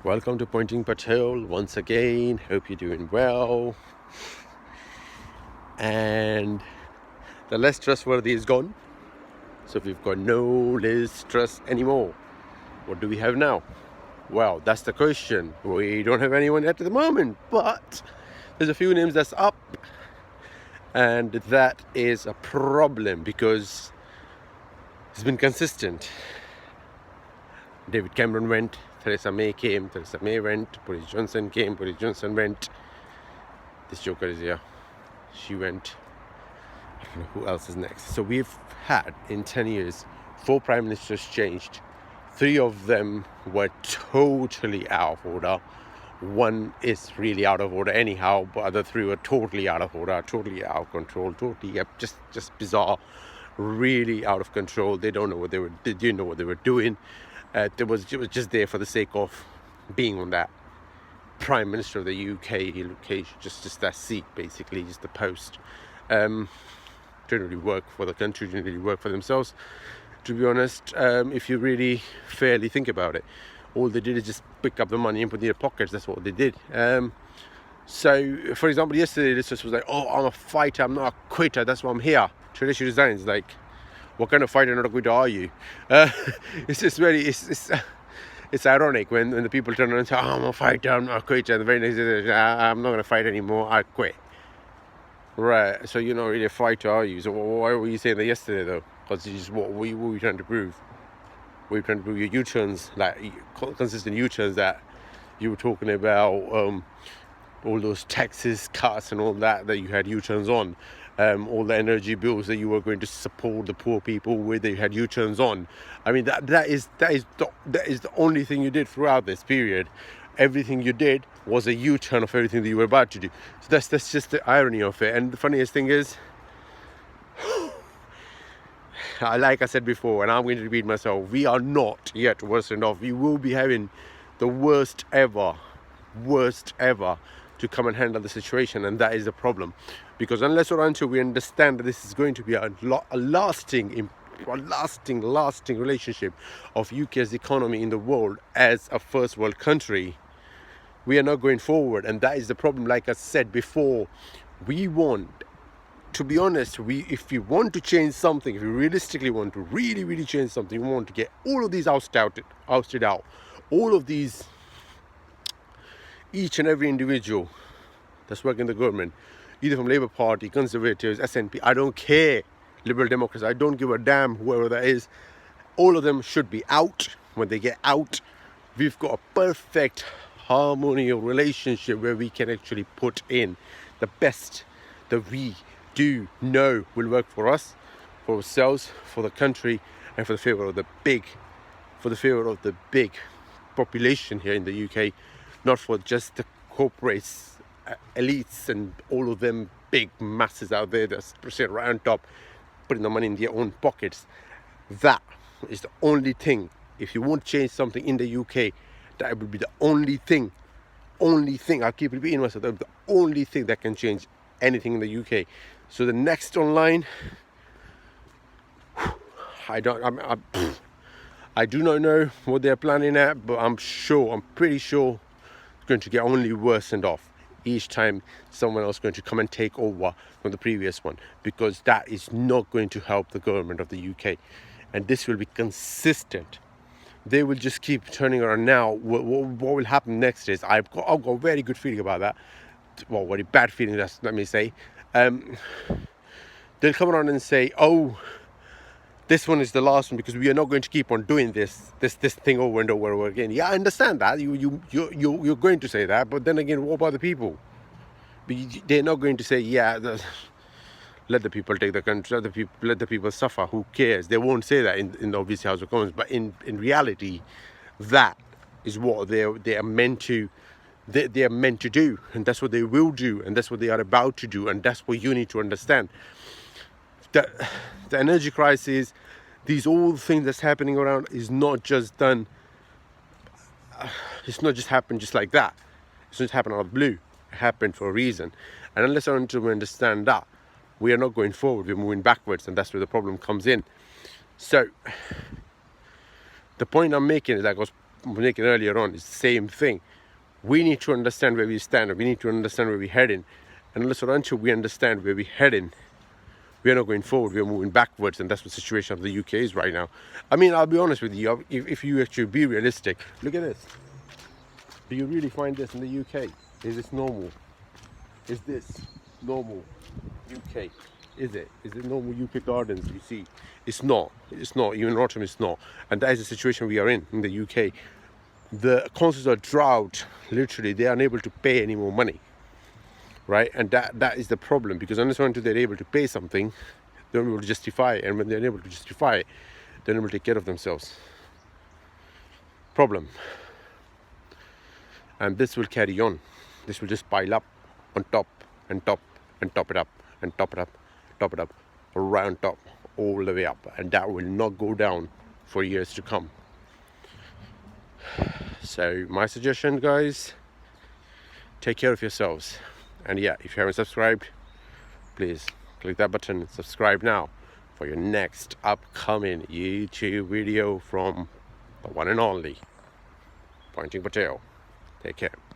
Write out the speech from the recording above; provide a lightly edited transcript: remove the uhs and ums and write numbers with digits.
Welcome to Pointing Patrol once again. Hope you're doing well. And the less trustworthy is gone. So we've got no Liz Truss anymore. What do we have now? Well, that's the question. We don't have anyone yet at the moment, but there's a few names that's up. And that is a problem because it's been consistent. David Cameron went, Theresa May came, Theresa May went, Boris Johnson came, Boris Johnson went. This joker is here. She went. I don't know who else is next. So we've had in 10 years 4 prime ministers changed. 3 of them were totally out of order. 1 is really out of order anyhow, but other 3 were totally out of order, totally out of control, totally just bizarre, really out of control. They don't know what they didn't know what they were doing. It was just there for the sake of being on that Prime Minister of the UK location, just that seat, basically, just the post. Didn't really work for the country, didn't really work for themselves, to be honest. If you really fairly think about it, all they did is just pick up the money and put it in their pockets. That's what they did. So, for example, yesterday this was like, "Oh, I'm a fighter, I'm not a quitter, that's why I'm here." Today she resigns. Like, what kind of fighter, not a quitter, are you? It's just very, it's ironic when the people turn around and say, "Oh, I'm a fighter, I'm not a quitter," and the very next day, "I'm not going to fight anymore, I quit." Right, so you're not really a fighter, are you? So why were you saying that yesterday, though? Because it's just what were you trying to prove? Were you trying to prove your U-turns, like consistent U-turns that you were talking about, all those taxes cuts and all that you had U-turns on, all the energy bills that you were going to support the poor people with, that you had U-turns on. I mean, that is the only thing you did throughout this period. Everything you did was a U-turn of everything that you were about to do. So that's just the irony of it. And the funniest thing is, like I said before, and I'm going to repeat myself, we are not yet worsened off. We will be having the worst ever to come and handle the situation, and that is the problem. Because unless or until we understand that this is going to be a lasting relationship of UK's economy in the world as a first world country, we are not going forward. And that is the problem. Like I said before, we want, to be honest, if we want to change something, if we realistically want to really change something, we want to get all of these ousted out, all of these, each and every individual that's working in the government, either from Labour Party, Conservatives, SNP, I don't care, Liberal Democrats, I don't give a damn, whoever that is, all of them should be out. When they get out, we've got a perfect harmonious relationship where we can actually put in the best that we do know will work for us, for ourselves, for the country, and for the favour of the big population here in the UK, not for just the corporates, elites, and all of them big masses out there that sit right on top, putting the money in their own pockets. That is the only thing. If you want to change something in the UK, that would be the only thing. I keep repeating myself. That would be the only thing that can change anything in the UK. So the next online, I do not know what they're planning at, but I'm pretty sure it's going to get only worse and off each time someone else is going to come and take over from the previous one, because that is not going to help the government of the UK. And this will be consistent. They will just keep turning around. Now what will happen next is, I've got a very good feeling about that. Well, very bad feeling, let me say. They'll come around and say, "Oh, this one is the last one, because we are not going to keep on doing this thing over and over again." Yeah, I understand that. You're going to say that, but then again, what about the people? They're not going to say, "Yeah, let the people take the country, let the people suffer. Who cares?" They won't say that in the obvious House of Commons, but in reality, that is what they are meant to. They are meant to do, and that's what they will do, and that's what they are about to do, and that's what you need to understand. The energy crisis, these all things that's happening around, is not just done. It's not just happened just like that. It's not just happened out of the blue. It happened for a reason, and unless or until we understand that, we are not going forward. We're moving backwards, and that's where the problem comes in. So the point I'm making is that making earlier on, is the same thing. We need to understand where we stand, we need to understand where we're heading. And unless or until we understand where we're heading, we're not going forward, we're moving backwards. And that's what the situation of the UK is right now. I mean, I'll be honest with you, if you actually be realistic, look at this. Do you really find this in the UK? Is this normal? Is this normal UK? Is it normal UK gardens you see? It's not. It's not. Even in autumn, it's not. And that is the situation we are in the UK. The concept of drought, literally, they are unable to pay any more money, right? And that is the problem, because unless until they're able to pay something, they're not able to justify it. And when they're unable to justify it, they're not able to take care of themselves. Problem. And this will carry on. This will just pile up on top and top and top it up and top it up, top it up, right on top, all the way up. And that will not go down for years to come. So my suggestion, guys, take care of yourselves. And yeah, if you haven't subscribed, please click that button and subscribe now for your next upcoming YouTube video from the one and only Pointing Patel. Take care.